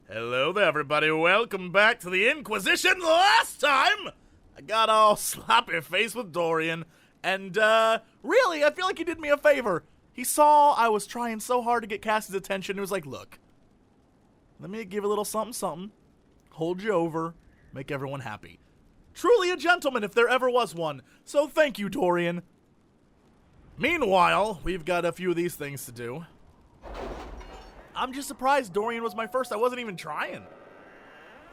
Hello there, everybody. Welcome back to the Inquisition. Last time, I got all sloppy face with Dorian, and, really, I feel like he did me a favor. He saw I was trying so hard to get Cassie's attention, and he was like, look, let me give a little something, hold you over, make everyone happy. Truly a gentleman, if there ever was one. So thank you, Dorian. Meanwhile, we've got a few of these things to do. I'm just surprised Dorian was my first. I wasn't even trying.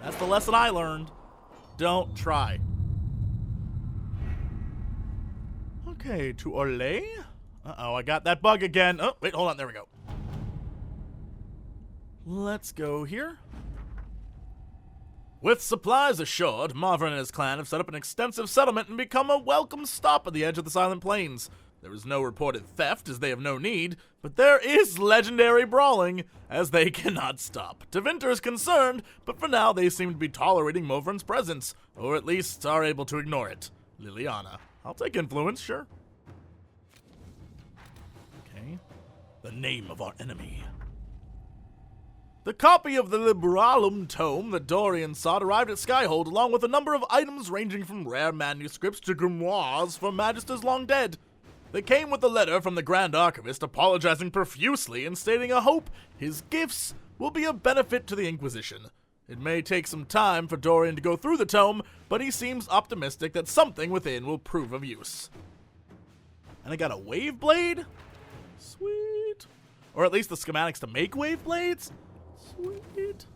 That's the lesson I learned. Don't try. Okay, to Orlais. Uh-oh, I got that bug again. Oh, wait, hold on. There we go. Let's go here. With supplies assured, Marvin and his clan have set up an extensive settlement and become a welcome stop at the edge of the Silent Plains. There is no reported theft, as they have no need, but there is legendary brawling, as they cannot stop. Tevinter is concerned, but for now they seem to be tolerating Movrin's presence, or at least are able to ignore it. Liliana. I'll take influence, sure. Okay. The name of our enemy. The copy of the Liberalum tome that Dorian sought arrived at Skyhold, along with a number of items ranging from rare manuscripts to grimoires for magisters long dead. They came with a letter from the Grand Archivist apologizing profusely and stating a hope his gifts will be a benefit to the Inquisition. It may take some time for Dorian to go through the tome, but he seems optimistic that something within will prove of use. And I got a wave blade? Sweet. Or at least the schematics to make wave blades? Sweet.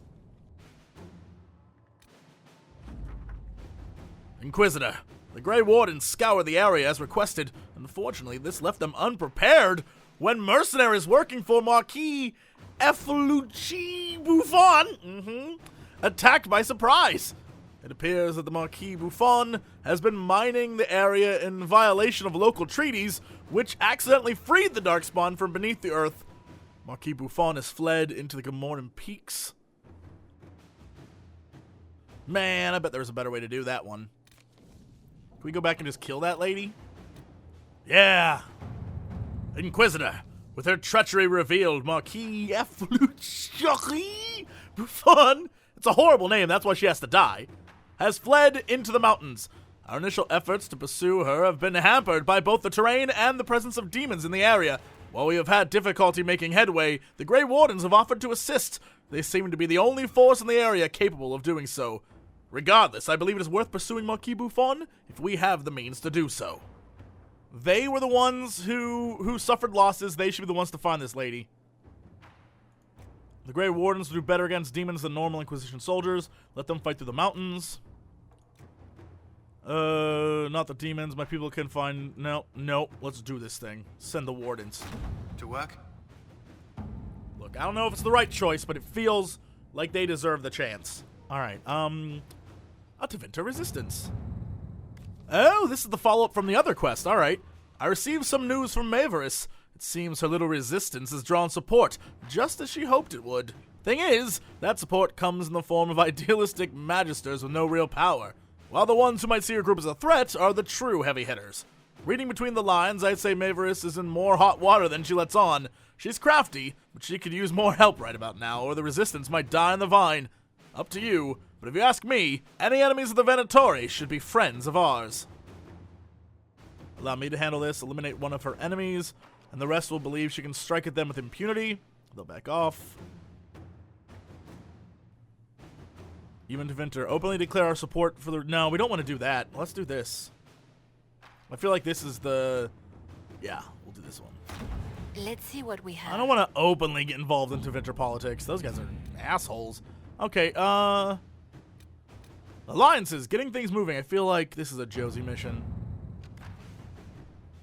Inquisitor. The Grey Wardens scoured the area as requested. Unfortunately, this left them unprepared when mercenaries working for Marquis Efluci Buffon attacked by surprise. It appears that the Marquis Buffon has been mining the area in violation of local treaties, which accidentally freed the Darkspawn from beneath the earth. Marquis Buffon has fled into the Gomorrhan Peaks. Man, I bet there was a better way to do that one. Can we go back and just kill that lady? Yeah. Inquisitor, with her treachery revealed, Marquis Efluci Buffon, it's a horrible name, that's why she has to die, has fled into the mountains. Our initial efforts to pursue her have been hampered by both the terrain and the presence of demons in the area. While we have had difficulty making headway, the Grey Wardens have offered to assist. They seem to be the only force in the area capable of doing so. Regardless, I believe it is worth pursuing Marquis Buffon if we have the means to do so. They were the ones who suffered losses. They should be the ones to find this lady. The Grey Wardens do better against demons than normal Inquisition soldiers. Let them fight through the mountains. Not the demons. My people can find... No. Let's do this thing. Send the Wardens. To work? Look, I don't know if it's the right choice, but it feels like they deserve the chance. Alright, a Tevinter resistance. Oh, this is the follow-up from the other quest, alright. I received some news from Mavericks. It seems her little resistance has drawn support, just as she hoped it would. Thing is, that support comes in the form of idealistic magisters with no real power, while the ones who might see her group as a threat are the true heavy hitters. Reading between the lines, I'd say Mavericks is in more hot water than she lets on. She's crafty, but she could use more help right about now, or the resistance might die on the vine. Up to you, but if you ask me, any enemies of the Venatori should be friends of ours. Allow me to handle this, eliminate one of her enemies, and the rest will believe she can strike at them with impunity. They'll back off. Even Tevinter, openly declare our support for the... No, we don't want to do that. Let's do this. I feel like this is the... Yeah, we'll do this one. Let's see what we have. I don't want to openly get involved in Tevinter politics. Those guys are assholes. Okay, alliances, getting things moving. I feel like this is a Josie mission.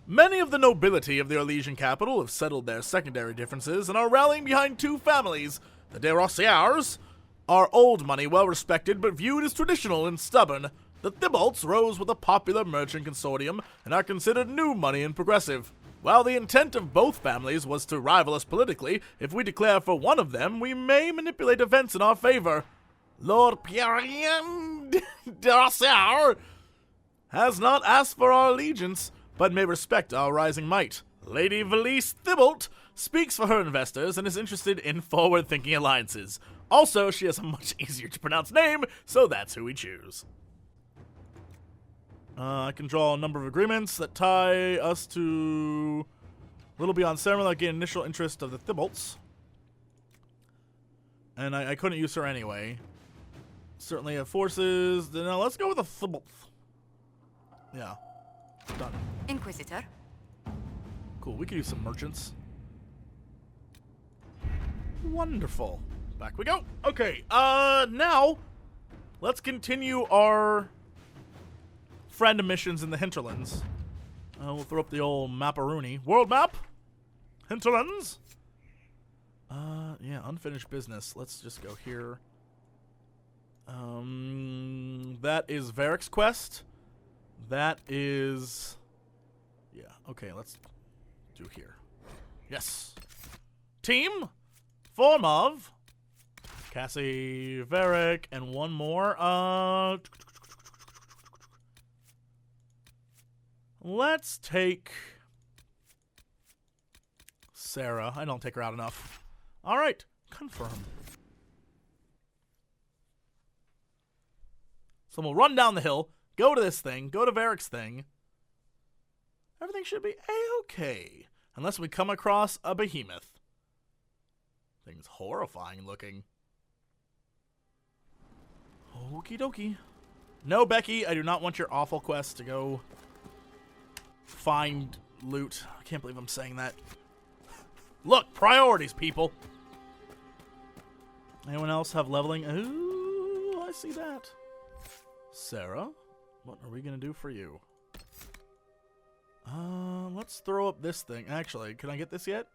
Many of the nobility of the Orlesian capital have settled their secondary differences and are rallying behind two families. The de Rossiers are old money, well respected, but viewed as traditional and stubborn. The Thibaults rose with a popular merchant consortium and are considered new money and progressive. While the intent of both families was to rival us politically, if we declare for one of them, we may manipulate events in our favor. Lord Pierre de Rossier has not asked for our allegiance, but may respect our rising might. Lady Valise Thibault speaks for her investors and is interested in forward-thinking alliances. Also, she has a much easier to pronounce name, so that's who we choose. I can draw a number of agreements that tie us to little beyond ceremony, like the initial interest of the Thibaults. And I couldn't use her anyway. Certainly have forces. No, let's go with the Thibaults. Yeah. Done. Inquisitor. Cool, we could use some merchants. Wonderful. Back we go. Okay, now let's continue our friend missions in the hinterlands. We'll throw up the old maparoonie. World map? Hinterlands? Yeah, unfinished business. Let's just go here. That is Varric's quest. That is... Yeah, okay, let's do here. Yes. Team? Form of... Cassie, Varric, and one more. Let's take Sarah. I don't take her out enough. All right, confirm. So we'll run down the hill, go to this thing, go to Varric's thing. Everything should be a-okay, unless we come across a behemoth. Thing's horrifying looking. Okie dokie. No, Becky, I do not want your awful quest to go find loot. I can't believe I'm saying that. Look, priorities, people. Anyone else have leveling? Ooh, I see that. Sarah, what are we going to do for you? Let's throw up this thing. Actually, can I get this yet?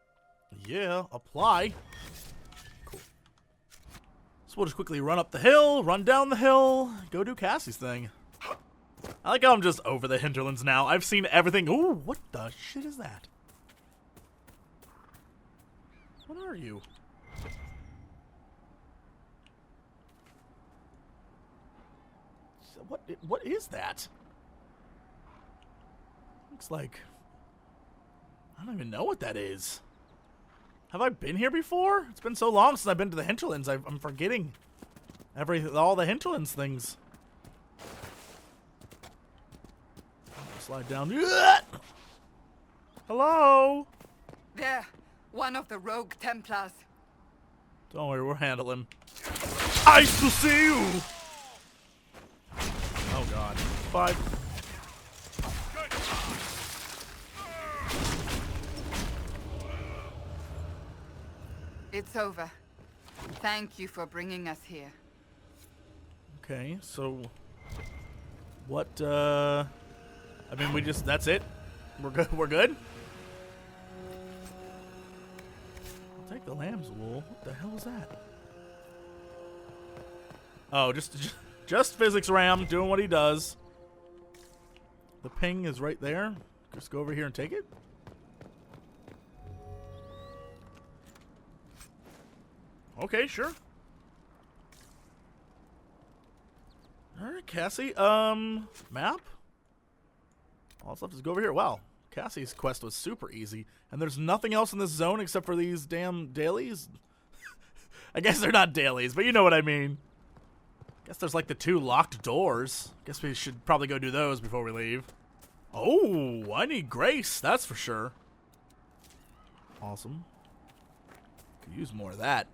Yeah, apply. Cool. So we'll just quickly run up the hill, run down the hill, go do Cassie's thing. I like how I'm just over the hinterlands now. I've seen everything. Ooh, what the shit is that? What are you? What is that? Looks like... I don't even know what that is. Have I been here before? It's been so long since I've been to the hinterlands. I'm forgetting all the hinterlands things. Slide down. Hello? There, one of the rogue Templars. Don't worry, we'll handle him. Nice to see you! Oh god. 5. It's over. Thank you for bringing us here. Okay, so... What, I mean, we just... That's it? We're good? We're good? I'll take the lamb's wool. What the hell is that? Oh, just physics ram doing what he does. The ping is right there. Just go over here and take it. Okay, sure. Alright, Cassie. Map? All that's left is go over here. Wow. Cassie's quest was super easy. And there's nothing else in this zone except for these damn dailies? I guess they're not dailies, but you know what I mean. Guess there's like the 2 locked doors. Guess we should probably go do those before we leave. Oh, I need grace, that's for sure. Awesome. Could use more of that.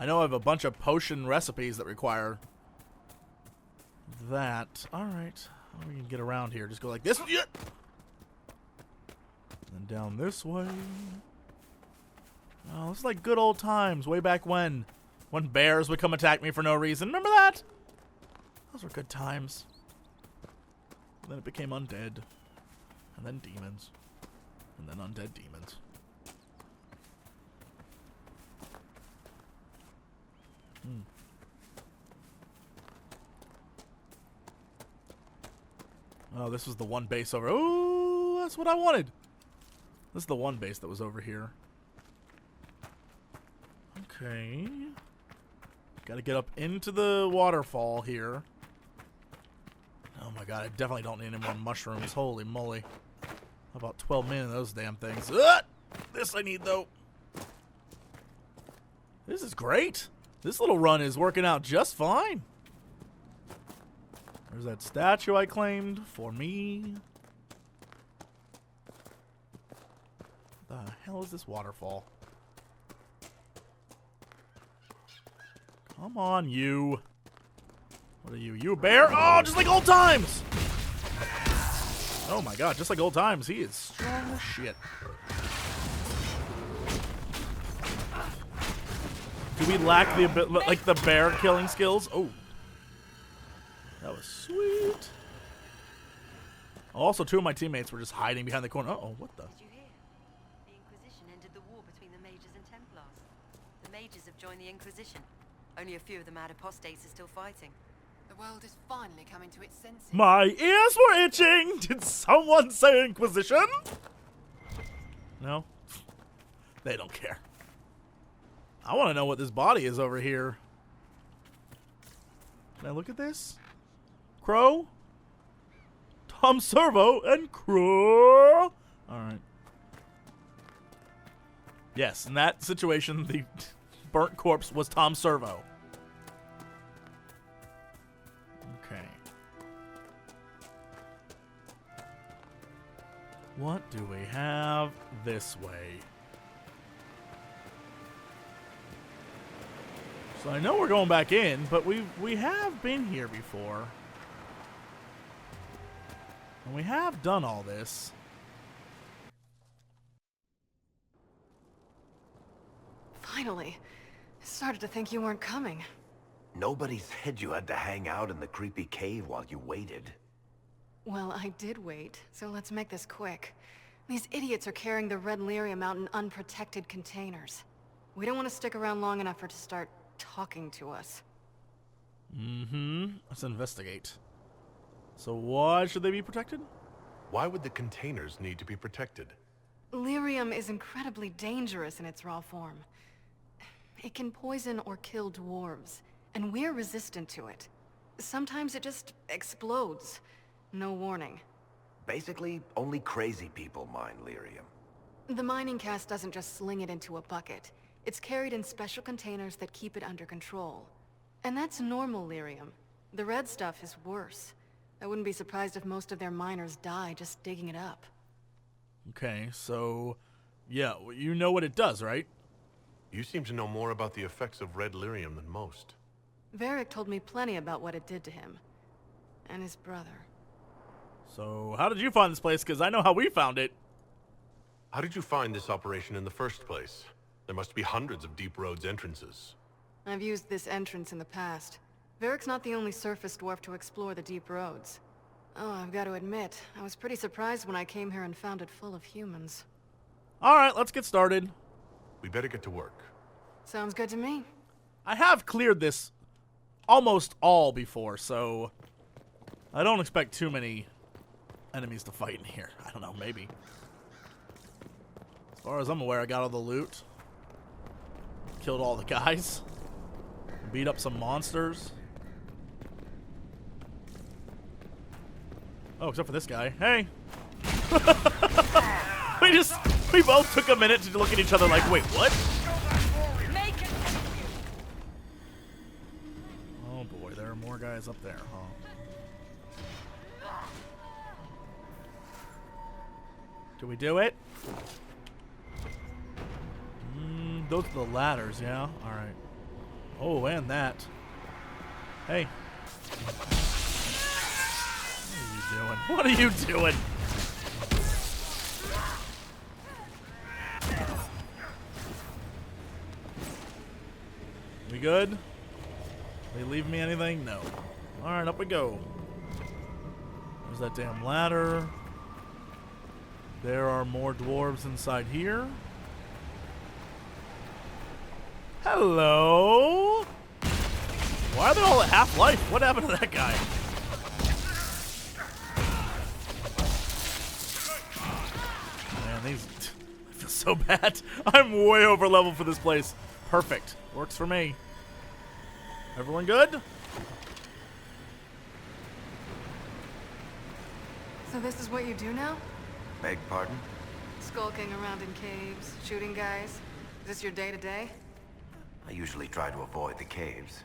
I know I have a bunch of potion recipes that require that. Alright. How do we get around here? Just go like this. Yeah. And down this way. Oh, it's like good old times way back when bears would come attack me for no reason. Remember that? Those were good times. And then it became undead. And then demons. And then undead demons. Oh, this was the one base over. Oh, that's what I wanted. This is the one base that was over here. Okay. Gotta get up into the waterfall here. Oh my god, I definitely don't need any more mushrooms. Holy moly. How about 12 million of those damn things? This I need, though. This is great. This little run is working out just fine. There's that statue I claimed for me. The hell is this waterfall? Come on, you. What are you? You a bear? Oh, just like old times! Oh my god, just like old times, he is strong as shit. Do we lack the like the bear killing skills? Oh. That was sweet. Also, two of my teammates were just hiding behind the corner. Uh-oh, what the? Did you hear? The Inquisition ended the war between the mages and Templars. The mages have joined the Inquisition. Only a few of the mad apostates are still fighting. The world is finally coming to its senses. My ears were itching! Did someone say Inquisition? No? They don't care. I want to know what this body is over here. Can I look at this? Crow? Tom Servo and Crow? Alright. Yes, in that situation, the burnt corpse was Tom Servo. Okay. What do we have this way? So I know we're going back in, but we have been here before. And we have done all this. Finally. I started to think you weren't coming. Nobody said you had to hang out in the creepy cave while you waited. Well, I did wait, so let's make this quick. These idiots are carrying the Red Lyrium out in unprotected containers. We don't want to stick around long enough for it to start talking to us. Let's investigate. So why should they be protected? Why would the containers need to be protected? Lyrium is incredibly dangerous in its raw form. It can poison or kill dwarves, and we're resistant to it. Sometimes it just explodes. No warning. Basically, only crazy people mine lyrium. The mining cast doesn't just sling it into a bucket. It's carried in special containers that keep it under control. And that's normal lyrium. The red stuff is worse. I wouldn't be surprised if most of their miners die just digging it up. Okay, so yeah, you know what it does, right? You seem to know more about the effects of red lyrium than most. Varric told me plenty about what it did to him. And his brother. So how did you find this place? Because I know how we found it. How did you find this operation in the first place? There must be hundreds of Deep Road's entrances. I've used this entrance in the past. Varric's not the only surface dwarf to explore the deep roads. Oh, I've got to admit, I was pretty surprised when I came here and found it full of humans. Alright, let's get started. We better get to work. Sounds good to me. I have cleared this almost all before, so I don't expect too many enemies to fight in here. I don't know, maybe. As far as I'm aware, I got all the loot. Killed all the guys. Beat up some monsters. Oh, except for this guy. Hey! we both took a minute to look at each other like, wait, what? Oh boy, there are more guys up there, huh? Do we do it? Those are the ladders, yeah? Alright. Oh, and that. Hey. What are you doing? We good? They leave me anything? No. Alright, up we go. There's that damn ladder. There are more dwarves inside here. Hello? Why are they all at half-life? What happened to that guy? Man, these... I feel so bad. I'm way over level for this place. Perfect. Works for me. Everyone good? So this is what you do now? Beg pardon? Skulking around in caves, shooting guys? Is this your day-to-day? I usually try to avoid the caves.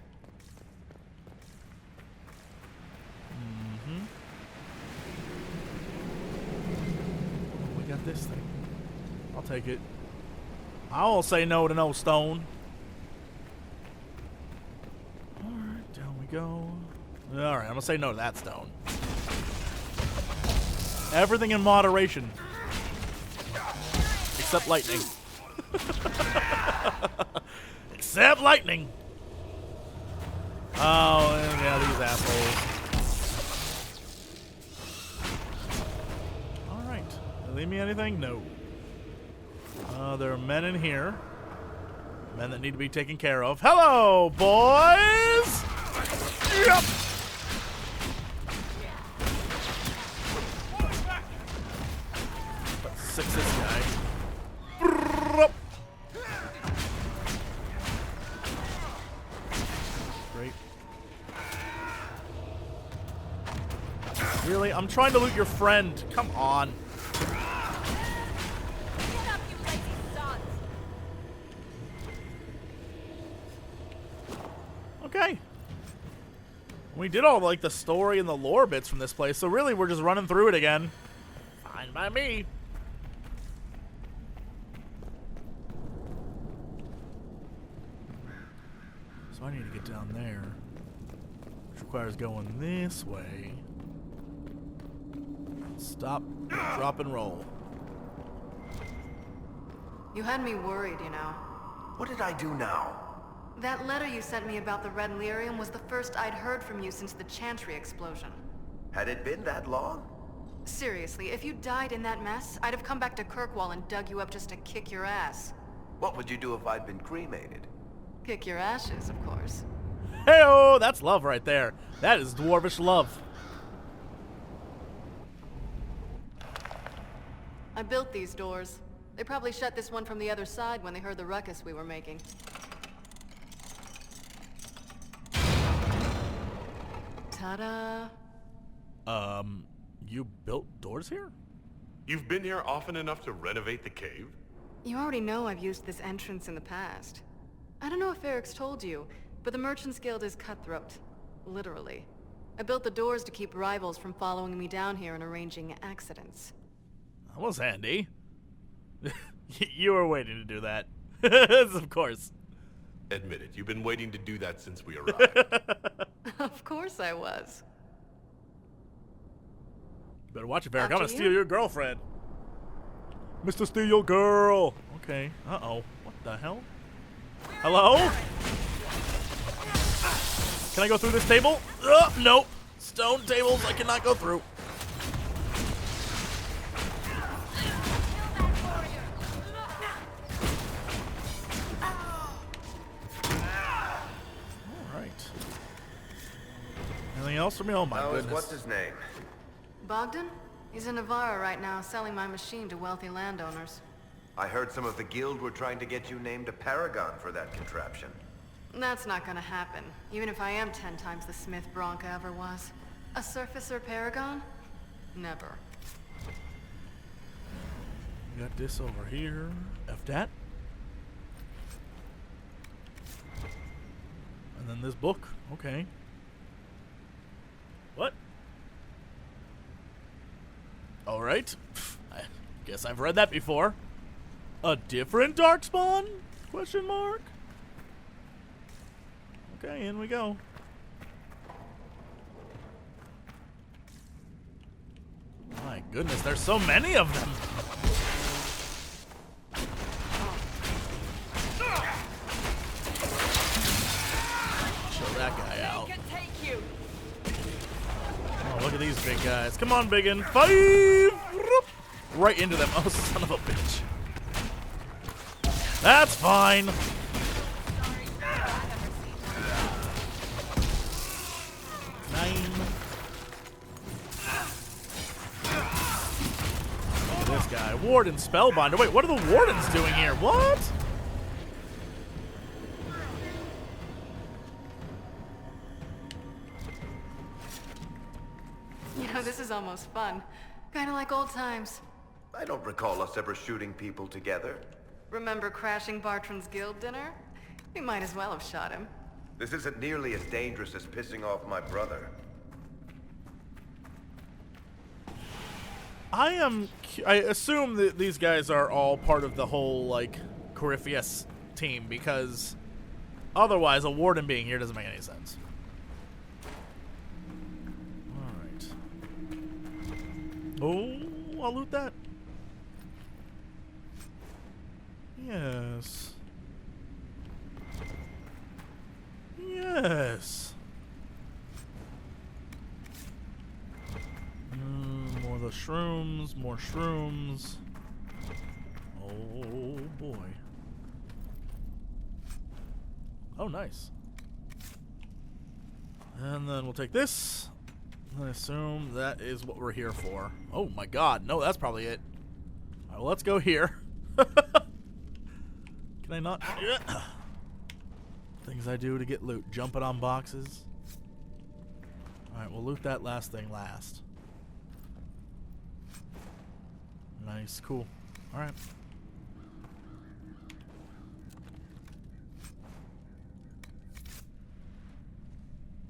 We got this thing. I'll take it. I'll say no to no stone. Alright, down we go. Alright, I'm gonna say no to that stone. Everything in moderation. Except lightning. Except lightning. Oh, yeah, these assholes. Alright. Leave me anything? No. There are men in here. Men that need to be taken care of. Hello, boys! Yep! Let's six this guy. Great. Really? I'm trying to loot your friend. Come on. Okay. We did all like the story and the lore bits from this place, so really we're just running through it again. Fine by me. So I need to get down there, which requires going this way. Stop, drop, and roll. You had me worried, you know. What did I do now? That letter you sent me about the Red Lyrium was the first I'd heard from you since the Chantry explosion. Had it been that long? Seriously, if you died in that mess, I'd have come back to Kirkwall and dug you up just to kick your ass. What would you do if I'd been cremated? Kick your ashes, of course. Hey-oh, that's love right there. That is dwarvish love. I built these doors. They probably shut this one from the other side when they heard the ruckus we were making. Ta-da! You built doors here? You've been here often enough to renovate the cave? You already know I've used this entrance in the past. I don't know if Varric's told you, but the Merchants Guild is cutthroat. Literally. I built the doors to keep rivals from following me down here and arranging accidents. That was handy. You were waiting to do that. Of course. Admit it, you've been waiting to do that since we arrived. Of course I was. Better watch it, Varric. I'm After gonna you. steal your girlfriend. Mr. Steal Your Girl. Okay. Uh-oh. What the hell? Hello? Can I go through this table? Nope. Stone tables I cannot go through. Alright. Anything else for me? Oh my goodness. What's his name? Bogdan? He's in Navarra right now, selling my machine to wealthy landowners. I heard some of the guild were trying to get you named a paragon for that contraption. That's not gonna happen, even if I am 10 times the Smith Bronca ever was. A surfacer paragon? Never. We got this over here. F that. And then this book. Okay. What? Alright. I guess I've read that before. A different Darkspawn? Question mark? Okay, in we go. My goodness, there's so many of them. Chill that guy out. Oh, look at these big guys. Come on, biggin. 5! Right into them. Oh, son of a bitch. That's fine. 9. This guy. Warden Spellbinder. Wait, what are the wardens doing here? What? You know, this is almost fun. Kinda like old times. I don't recall us ever shooting people together. Remember crashing Bartram's guild dinner? We might as well have shot him. This isn't nearly as dangerous as pissing off my brother. I assume that these guys are all part of the whole, like, Corypheus team, because otherwise a warden being here doesn't make any sense. Alright. Oh, I'll loot that. Yes. Yes. More of the shrooms, more shrooms. Oh boy. Oh, nice. And then we'll take this. I assume that is what we're here for. Oh my god, no, that's probably it. Alright, well, let's go here. Can I not? Yeah. Things I do to get loot. Jumping on boxes. Alright, we'll loot that last thing last. Nice, cool. Alright.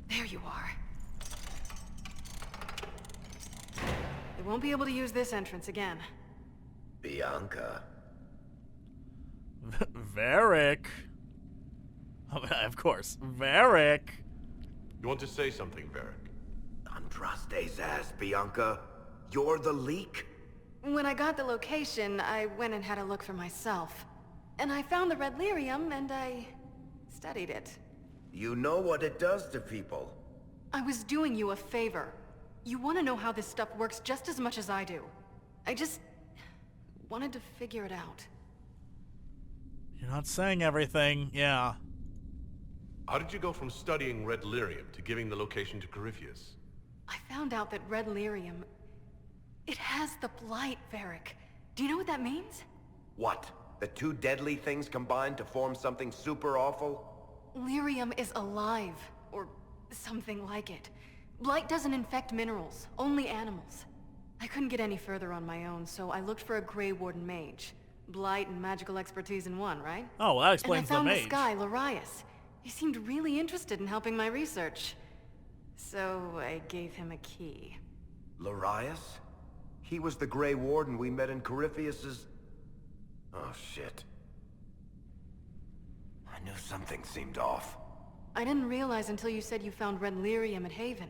There you are. They won't be able to use this entrance again. Bianca. Varric. Of course. Varric. You want to say something, Varric? Andraste's ass, Bianca. You're the leak? When I got the location, I went and had a look for myself. And I found the Red Lyrium, and I studied it. You know what it does to people. I was doing you a favor. You want to know how this stuff works just as much as I do. I just wanted to figure it out. You're not saying everything, yeah. How did you go from studying Red Lyrium to giving the location to Corypheus? I found out that Red Lyrium... it has the Blight, Varric. Do you know what that means? What? The two deadly things combined to form something super awful? Lyrium is alive, or something like it. Blight doesn't infect minerals, only animals. I couldn't get any further on my own, so I looked for a Grey Warden mage. Blight and magical expertise in one, right? Oh, well, that explains the and I mage. found this guy, Larius. He seemed really interested in helping my research. So I gave him a key. Larius? He was the Grey Warden we met in Corypheus's... Oh, shit. I knew something seemed off. I didn't realize until you said you found Red Lyrium at Haven.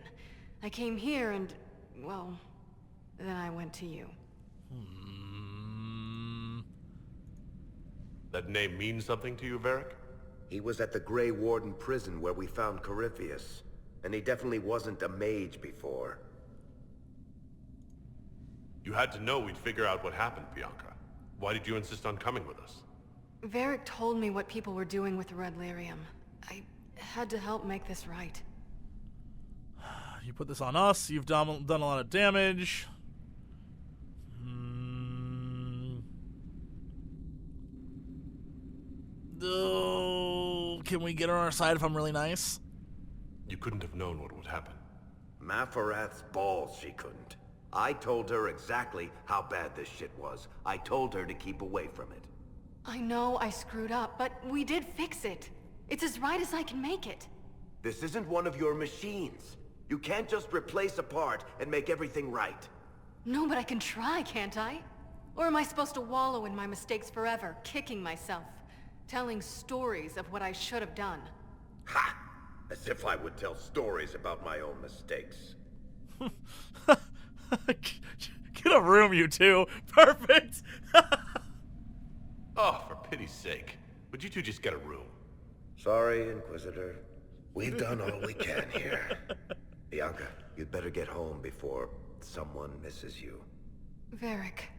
I came here and, well, then I went to you. That name means something to you, Varric? He was at the Grey Warden prison where we found Corypheus. And he definitely wasn't a mage before. You had to know we'd figure out what happened, Bianca. Why did you insist on coming with us? Varric told me what people were doing with the Red Lyrium. I had to help make this right. You put this on us. You've done a lot of damage. Oh, can we get on our side if I'm really nice? You couldn't have known what would happen. Mafarath's balls, she couldn't. I told her exactly how bad this shit was. I told her to keep away from it. I know I screwed up, but we did fix it. It's as right as I can make it. This isn't one of your machines. You can't just replace a part and make everything right. No, but I can try, can't I? Or am I supposed to wallow in my mistakes forever, kicking myself? Telling stories of what I should have done? Ha! As if I would tell stories about my own mistakes. Get a room, you two. Perfect. Oh, for pity's sake. Would you two just get a room? Sorry, Inquisitor. We've done all we can here. Bianca, you'd better get home before someone misses you. Varric.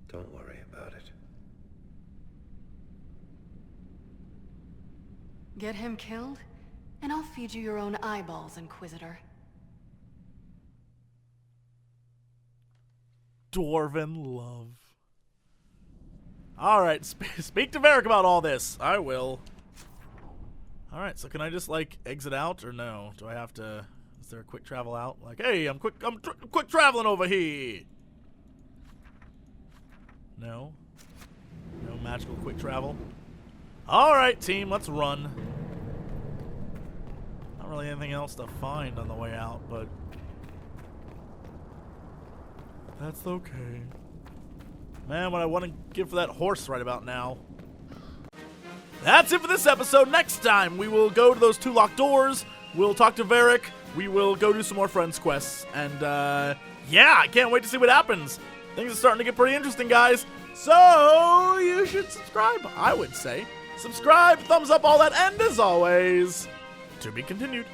Don't worry about it. Get him killed, and I'll feed you your own eyeballs, Inquisitor. Dwarven love. Alright, speak to Varric about all this. I will. Alright, so can I just, like, exit out, or no? Do I have to... Is there a quick travel out? Like, hey, I'm quick traveling over here! No? No magical quick travel? Alright, team, let's run. Not really anything else to find on the way out, but that's okay. Man, what I want to give for that horse right about now. That's it for this episode. Next time, we will go to those 2 locked doors. We'll talk to Varric. We will go do some more friends quests. And, yeah, I can't wait to see what happens. Things are starting to get pretty interesting, guys. So, you should subscribe, I would say. Subscribe, thumbs up, all that, and as always, to be continued.